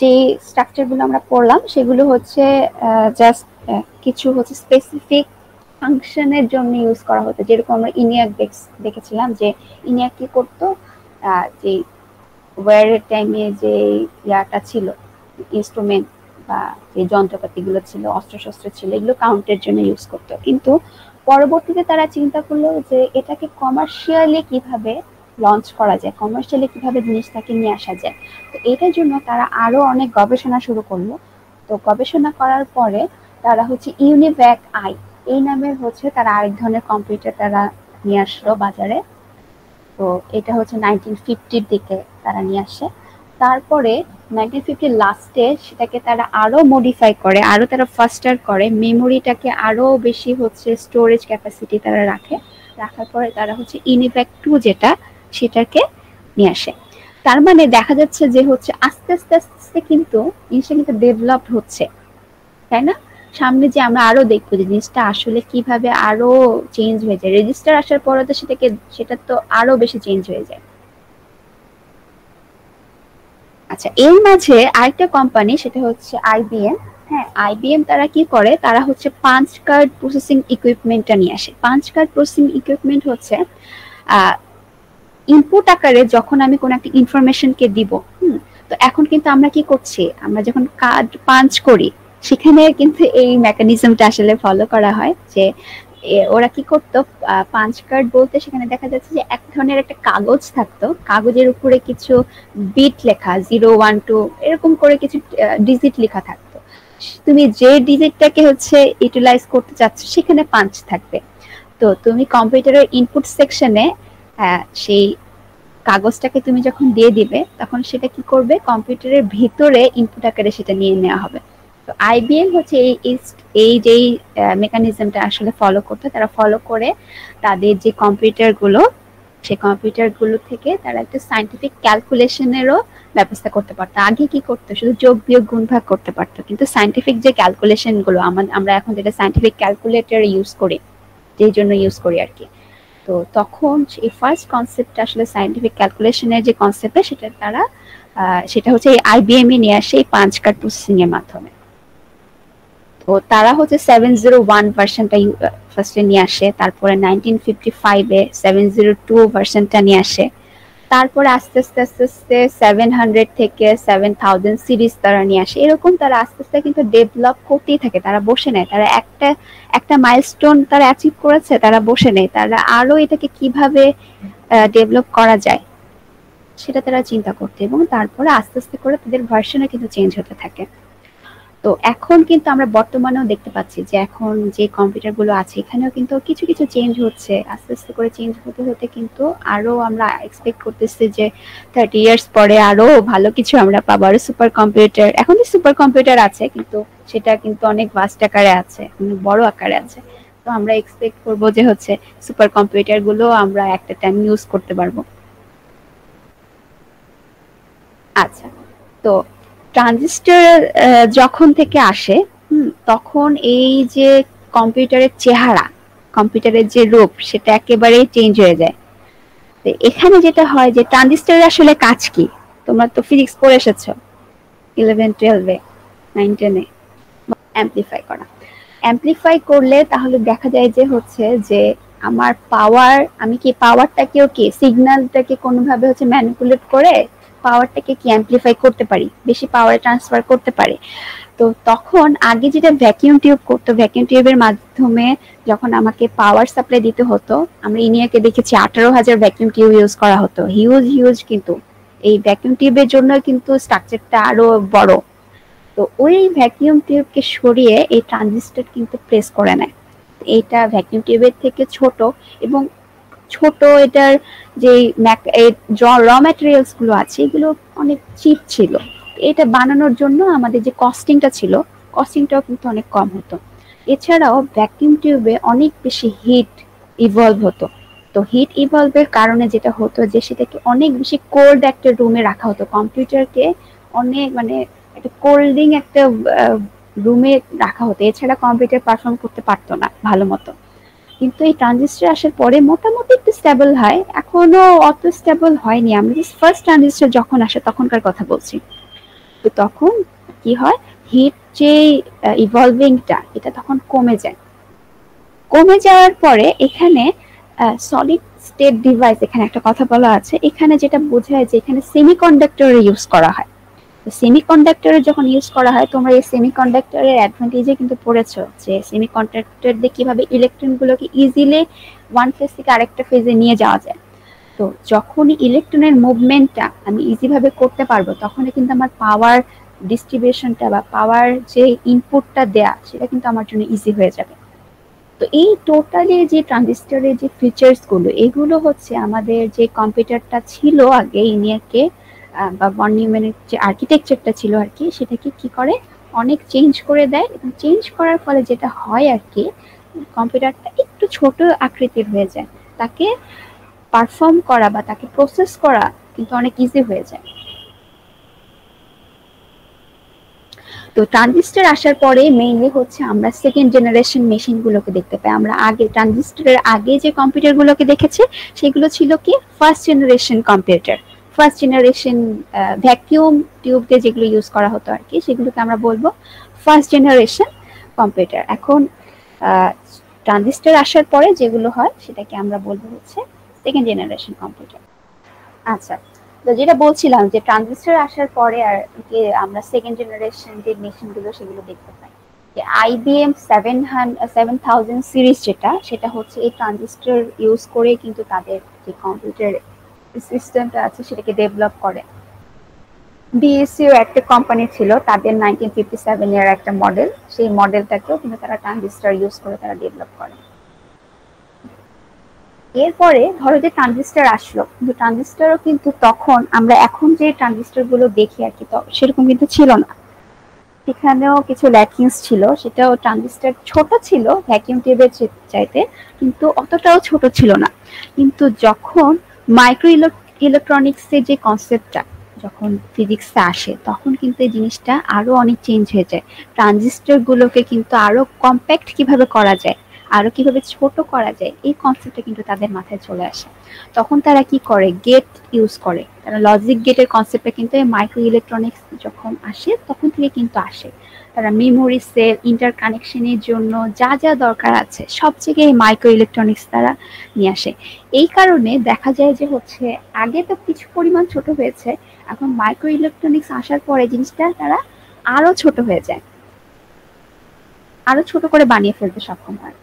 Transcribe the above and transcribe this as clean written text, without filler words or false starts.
যে স্ট্রাকচারগুলো আমরা পড়লাম সেগুলো হচ্ছে জাস্ট কিছু হচ্ছে স্পেসিফিক ফাংশনের জন্য ইউজ করা হতো, যেরকম আমরা ইনিয়াক দেখেছিলাম যে ইনিয়াক কি করতো, যে ওয়ারের টাইমে যে ইয়াটা ছিল, ইনস্ট্রুমেন্ট বা যে যন্ত্রপাতিগুলো ছিল, অস্ত্রশস্ত্র ছিল, এগুলো কাউন্টের জন্য ইউজ করতো। কিন্তু পরবর্তীতে তারা চিন্তা করলো যে এটাকে কমার্শিয়ালি কিভাবে লঞ্চ করা যায়, কমার্শিয়ালি কিভাবে জিনিসটাকে নিয়ে আসা যায়। তো এটার জন্য তারা আরো অনেক গবেষণা শুরু করলো। তো গবেষণা করার পরে তারা হচ্ছে ইউনিভ্যাক আই এই নামের হচ্ছে তারা আরেক ধরনের কম্পিউটার তারা নিয়ে আসলো বাজারে। তো এটা হচ্ছে 1950-র দিকে তারা নিয়ে আসে। তারপরে 1950 লাস্টে সেটাকে তারা আরো মডিফাই করে, আরো তারা ফাস্টার করে, মেমোরিটাকে আরো বেশি হচ্ছে স্টোরেজ ক্যাপাসিটি তারা রাখে। রাখার পরে তারা হচ্ছে ইউনিভ্যাক 2 যেটা, সেটাকে নিয়ে আসে। তার মানে দেখা যাচ্ছে যে হচ্ছে আস্তে আস্তে আস্তে আস্তে কিন্তু জিনিসটা কিন্তু ডেভেলপ হচ্ছে, তাই না? সামনে যে আমরা আরো দেখবো যে জিনিসটা আসলে কিভাবে আরো চেঞ্জ হয়ে যায়, রেজিস্টার আসার পরে তো সেটা তো আরো বেশি চেঞ্জ হয়ে যায়। আচ্ছা, এর মাঝে আরেকটা কোম্পানি, সেটা হচ্ছে আইবিএম। হ্যাঁ, আইবিএম তারা কি করে, তারা হচ্ছে পাঞ্চ কার্ড প্রসেসিং ইকুইপমেন্টটা নিয়ে আসে। পাঞ্চ কার্ড প্রসেসিং ইকুইপমেন্ট হচ্ছে ইনপুট আকারে যখন আমি কোনো একটা ইনফরমেশনকে দিব, তো এখন কিন্তু আমরা কি করছি, আমরা যখন কার্ড পাঞ্চ করি সেখানে কিন্তু এই মেকানিজমটা আসলে ফলো করা হয় যে ওরা কি করতো, পাঞ্চ কার্ড বলতে সেখানে দেখা যাচ্ছে যে এক ধরনের একটা কাগজ থাকতো, কাগজের উপরে কিছু বিট লেখা 0 1 2 এরকম করে কিছু ডিজিট লেখা থাকতো। তুমি যে ডিজিটটাকে হচ্ছে ইউটিলাইজ করতে চাচ্ছ সেখানে পাঞ্চ থাকবে। তো তুমি কম্পিউটারের ইনপুট সেকশনে সেই কাগজটাকে তুমি যখন দিয়ে দিবে তখন সেটা কি করবে, কম্পিউটারের ভিতরে ইনপুট আকারে সেটা নিয়ে নেওয়া হবে। তো আইবিএম হচ্ছে এই যেই মেকানিজমটা আসলে ফলো করতে, তারা ফলো করে তাদের যে কম্পিউটারগুলো, সেই কম্পিউটারগুলো থেকে তারা একটা সায়েন্টিফিক ক্যালকুলেশনেরও ব্যবস্থা করতে পারতো। আগে কি করতো, শুধু যোগ বিয়োগ গুণ ভাগ করতে পারতো, কিন্তু সায়েন্টিফিক যে ক্যালকুলেশনগুলো আমরা এখন যেটা সায়েন্টিফিক ক্যালকুলেটর ইউজ করি, যেই জন্য ইউজ করি আর কি, তো তখন এই ফার্স্ট কনসেপ্ট আসলে সায়েন্টিফিক ক্যালকুলেশনের যে কনসেপ্টটা সেটা হচ্ছে এই আইবিএম এ নিয়ে আসে এই পাঁচ কার্ড প্রসেসিং এর মাধ্যমে। তো তারা হচ্ছে 701 ভার্সনটা ফার্স্টে নিয়ে আসে, তারপরে 1955-এ 702 ভার্সনটা নিয়ে আসে, তারপরে আস্তে আস্তে আস্তে আস্তে 700 থেকে 7000 সিরিজ তারা নিয়ে আসে। এরকম তারা আস্তে আস্তে কিন্তু ডেভেলপ করতেই থাকে, তারা বসে নেয়, তারা একটা একটা মাইলস্টোন তারা অ্যাচিভ করেছে, তারা বসে নেয়, তারা আরো এটাকে কিভাবে ডেভেলপ করা যায় সেটা তারা চিন্তা করতে, এবং তারপরে আস্তে আস্তে করে তাদের ভার্সনও কিন্তু চেঞ্জ হতে থাকে। তো এখন কিন্তু আমরা বর্তমানেও দেখতে পাচ্ছি যে এখন যে কম্পিউটার গুলো আছে এখানেও কিন্তু কিছু কিছু চেঞ্জ হচ্ছে, আস্তে আস্তে করে চেঞ্জ হতে হতে কিন্তু আরো আমরা এক্সপেক্ট করতেছি যে 30 ইয়ার্স পরে আরো ভালো কিছু আমরা পাবো, আরো সুপার কম্পিউটার। এখন যে সুপার কম্পিউটার আছে কিন্তু সেটা কিন্তু অনেক ভাস্ট আকারে আছে, অনেক বড় আকারে আছে। তো আমরা এক্সপেক্ট করবো যে হচ্ছে সুপার কম্পিউটার গুলো আমরা একটা টাইম ইউজ করতে পারবো। আচ্ছা, তো ট্রানজিস্টর যখন থেকে আসে, তখন এই যে কম্পিউটারের চেহারা, কম্পিউটারের যে রূপ সেটা একেবারেই চেঞ্জ হয়ে যায়। তো এখানে যেটা হয় যে ট্রানজিস্টরের আসলে কাজ কি, তোমরা তো ফিজিক্স পড়ে এসেছো 11 12-এ, 9 10-এ। অ্যামপ্লিফাই করা, অ্যামপ্লিফাই করলে তাহলে দেখা যায় যে হচ্ছে যে আমার পাওয়ার, আমি কি পাওয়ারটাকেও কি সিগন্যালটাকে কোনোভাবে হচ্ছে ম্যানিপুলেট করে পাওয়ারটাকে কি অ্যামপ্লিফাই করতে পারি, বেশি পাওয়ারে ট্রান্সফার করতে পারি। তো তখন আগে যেটা ভ্যাকিউম টিউব করতো, ভ্যাকিউম টিউবের মাধ্যমে যখন আমাকে পাওয়ার সাপ্লাই দিতে হতো, আমরা ইনিয়াকে দেখেছি 18,000 ভ্যাকিউম টিউব ইউজ করা হতো, হিউজ হিউজ। কিন্তু এই ভ্যাকিউম টিউবের জন্য কিন্তু স্ট্রাকচারটা আরো বড়। তো ওই ভ্যাকিউম টিউবকে সরিয়ে এই ট্রানজিস্টর কিন্তু প্রেস করে নেয়। এটা ভ্যাকিউম টিউবের থেকে ছোট, এবং ছোট এটার যে র ম্যাটেরিয়ালস গুলো আছে এগুলো অনেক চিপ ছিল। এটা বানানোর জন্য আমাদের যে কস্টিংটা ছিল, কস্টিংটাও কিন্তু অনেক কম হতো। এছাড়াও ভ্যাকিউম টিউবে অনেক বেশি হিট ইভলভ হতো। তো হিট ইভলভের কারণে যেটা হতো যে সেটাকে অনেক বেশি কোল্ড একটা রুমে রাখা হতো, কম্পিউটারকে অনেক মানে একটা কোল্ডিং একটা রুমে রাখা হতো, এছাড়া কম্পিউটার পারফর্ম করতে পারতো না ভালো মতো। কিন্তু এই ট্রানজিস্টর আসার পরে মোটামুটি একটু স্টেবল হয়, এখনো অত স্টেবল হয়নি, আমি জাস্ট ফার্স্ট ট্রানজিস্টর যখন আসে তখনকার কথা বলছি। তো তখন কি হয়, হিট যে ইভলভিংটা এটা তখন কমে যায়। কমে যাওয়ার পরে এখানে সলিড স্টেট ডিভাইস, এখানে একটা কথা বলা আছে, এখানে যেটা বোঝায় যে এখানে সেমিকন্ডাক্টর ইউজ করা হয়। সেমিকন্ডাক্টরে যখন ইউজ করা হয়, তোমরা এই সেমিকন্ডাক্টরের অ্যাডভান্টেজে কিন্তু পড়েছো যে সেমিকন্ডাক্টর দিয়ে কিভাবে ইলেকট্রনগুলোকে ইজিলি ওয়ান ফেজ থেকে আরেকটা ফেজে নিয়ে যাওয়া যায়। তো যখনই ইলেকট্রনের মুভমেন্টটা আমি ইজি ভাবে করতে পারবো, তখনই কিন্তু আমার পাওয়ার ডিস্ট্রিবিউশনটা বা পাওয়ার যে ইনপুটটা দেয়া সেটা কিন্তু আমার জন্য ইজি হয়ে যাবে। তো এই টোটালি যে ট্রানজিস্টরের যে ফিচার্স গুলো, এগুলো হচ্ছে আমাদের যে কম্পিউটারটা ছিল আগে ইনিয়াকে বা ভন নিউম্যানের যে আর্কিটেকচারটা ছিল আর কি, সেটাকে কি করে অনেক চেঞ্জ করে দেয়। এবং চেঞ্জ করার ফলে যেটা হয় আর কি, কম্পিউটারটা একটু ছোট আকৃতির হয়ে যায়, তাকে পারফর্ম করা বা তাকে প্রসেস করা কিন্তু অনেক ইজি হয়ে যায়। তো ট্রানজিস্টর আসার পরে মেইনলি হচ্ছে আমরা সেকেন্ড জেনারেশন মেশিন গুলোকে দেখতে পাই। আমরা আগে ট্রানজিস্টরের আগে যে কম্পিউটার গুলোকে দেখেছি সেগুলো ছিল কি first generation computer. First generation vacuum tube দিয়ে যেগুলো ইউজ করা হতো আর কি, সেগুলোকে আমরা বলবো ফার্স্ট জেনারেশন কম্পিউটার। এখন ট্রানজিস্টর আসার পরে যেগুলো হয় সেটাকে আমরা বলবো হচ্ছে সেকেন্ড জেনারেশন কম্পিউটার। আচ্ছা, তো যেটা বলছিলাম যে ট্রানজিস্টর আসার পরে আর কি আমরা সেকেন্ড জেনারেশন যে মেশিন গুলো সেগুলো দেখতে পাই। যে আইবিএম 7000 সিরিজ যেটা, সেটা হচ্ছে এই ট্রানজিস্টর ইউজ করে কিন্তু তাদের যে কম্পিউটার সিস্টেমটা আছে সেটাকে ডেভেলপ করে। বিএসইউ একটা কোম্পানি ছিল, তাদের 1957 এর একটা মডেল, সেই মডেলটাকেও কিন্তু তারা ট্রানজিস্টর ইউজ করে তারা ডেভেলপ করে। এরপরে ধরো যে ট্রানজিস্টর আসলো, কিন্তু ট্রানজিস্টরও কিন্তু তখন আমরা এখন যে ট্রানজিস্টর গুলো দেখি আর কি, তো সেরকম কিন্তু ছিল না। সেখানেও কিছু ল্যাকিংস ছিল, সেটাও ট্রানজিস্টর ছোট ছিল ভ্যাকিউম টিউবের চাইতে, কিন্তু অতটাও ছোট ছিল না। কিন্তু যখন মাইক্রো ইলেকট্রনিক্সের যে কনসেপ্টটা যখন ফিজিক্সে আসে, তখন কিন্তু এই জিনিসটা আরো অনেক চেঞ্জ হয়ে যায়। ট্রানজিস্টর গুলোকে কিন্তু আরো কম্প্যাক্ট কিভাবে করা যায়, আরো কিভাবে ছোট করা যায়, এই কনসেপ্টটা কিন্তু তাদের মাথায় চলে আসে। তখন তারা কি করে, গেট ইউজ করে। তারা লজিক গেটের কনসেপ্টটা কিন্তু মাইক্রো ইলেকট্রনিক্স যখন আসে তখন থেকে কিন্তু আসে। তারা মেমোরি সেল ইন্টার কানেকশনের জন্য যা যা দরকার আছে সব জায়গায় মাইক্রো ইলেকট্রনিক্স তারা নিয়ে আসে। এই কারণে দেখা যায় যে হচ্ছে আগে তো কিছু পরিমাণ ছোট হয়েছে, এখন মাইক্রো ইলেকট্রনিক্স আসার পরে জিনিসটা তারা আরো ছোট হয়ে যায়, আরো ছোট করে বানিয়ে ফেলতে সক্ষম হয়।